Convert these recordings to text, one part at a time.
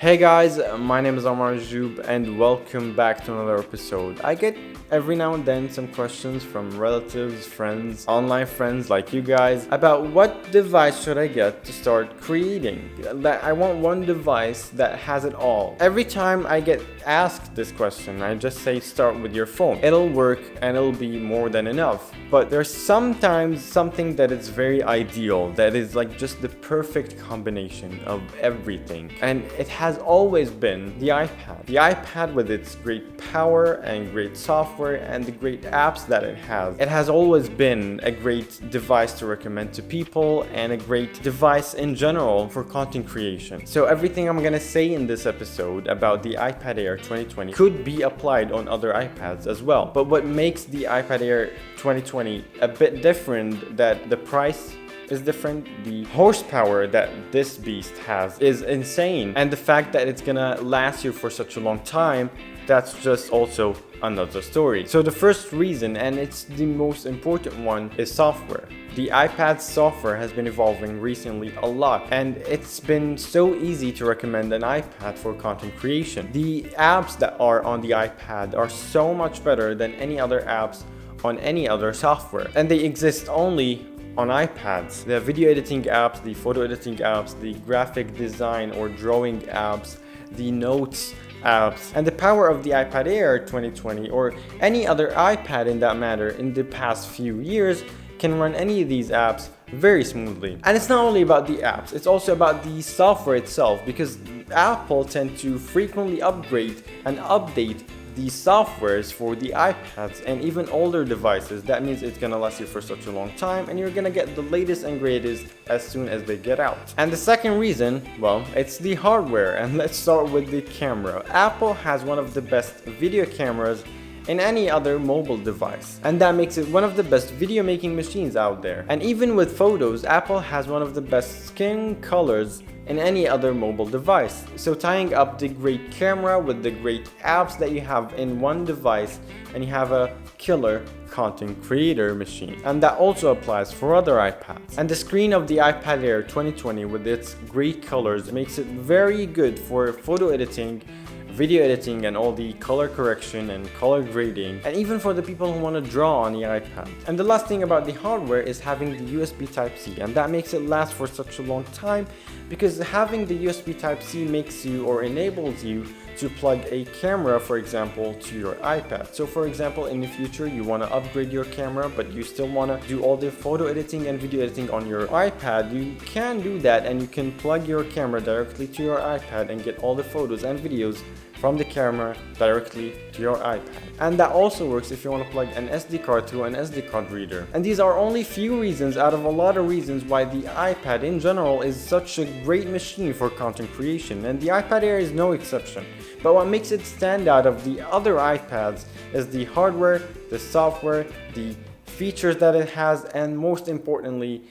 Hey guys, my name is Ammar Ajjoub and welcome back to another episode. I get every now and then some questions from relatives, friends, online friends like you guys about what device should I get to start creating. I want one device that has it all. Every time I get asked this question, I just say start with your phone. It'll work and it'll be more than enough. But there's sometimes something that is very ideal, that is like just the perfect combination of everything. And it has always been the iPad. The iPad with its great power and great software and the great apps that it has. It has always been a great device to recommend to people and a great device in general for content creation. So everything I'm gonna say in this episode about the iPad Air 2020 could be applied on other iPads as well. But what makes the iPad Air 2020 a bit different, that the price is different, the horsepower that this beast has is insane, and the fact that it's gonna last you for such a long time, that's just also another story. So the first reason, and it's the most important one, is software. The iPad's software has been evolving recently a lot, and it's been so easy to recommend an iPad for content creation. The apps that are on the iPad are so much better than any other apps on any other software, and they exist only on iPads. The video editing apps, the photo editing apps, the graphic design or drawing apps, the notes apps, and the power of the iPad Air 2020 or any other iPad in that matter in the past few years can run any of these apps very smoothly. And it's not only about the apps, it's also about the software itself, because Apple tend to frequently upgrade and update the softwares for the iPads and even older devices. That means it's gonna last you for such a long time and you're gonna get the latest and greatest as soon as they get out. And the second reason, well, it's the hardware, and let's start with the camera. Apple has one of the best video cameras in any other mobile device, and that makes it one of the best video making machines out there. And even with photos, Apple has one of the best skin colors in any other mobile device. So tying up the great camera with the great apps that you have in one device, and you have a killer content creator machine. And that also applies for other iPads. And the screen of the iPad Air 2020 with its great colors makes it very good for photo editing, video editing, and all the color correction and color grading, and even for the people who want to draw on the iPad. And the last thing about the hardware is having the USB Type-C, and that makes it last for such a long time, because having the USB Type-C makes you or enables you to plug a camera, for example, to your iPad. So for example, in the future you want to upgrade your camera but you still want to do all the photo editing and video editing on your iPad, you can do that, and you can plug your camera directly to your iPad and get all the photos and videos from the camera directly to your iPad. And that also works if you want to plug an SD card to an SD card reader. And these are only few reasons out of a lot of reasons why the iPad in general is such a great machine for content creation, and the iPad Air is no exception. But what makes it stand out of the other iPads is the hardware, the software, the features that it has, and most importantly,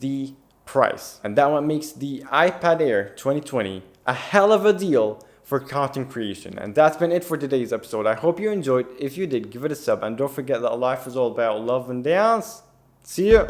the price. And that what makes the iPad Air 2020 a hell of a deal for content creation. And that's been it for today's episode. I hope you enjoyed. If you did, give it a sub, and don't forget that life is all about love and dance. See ya!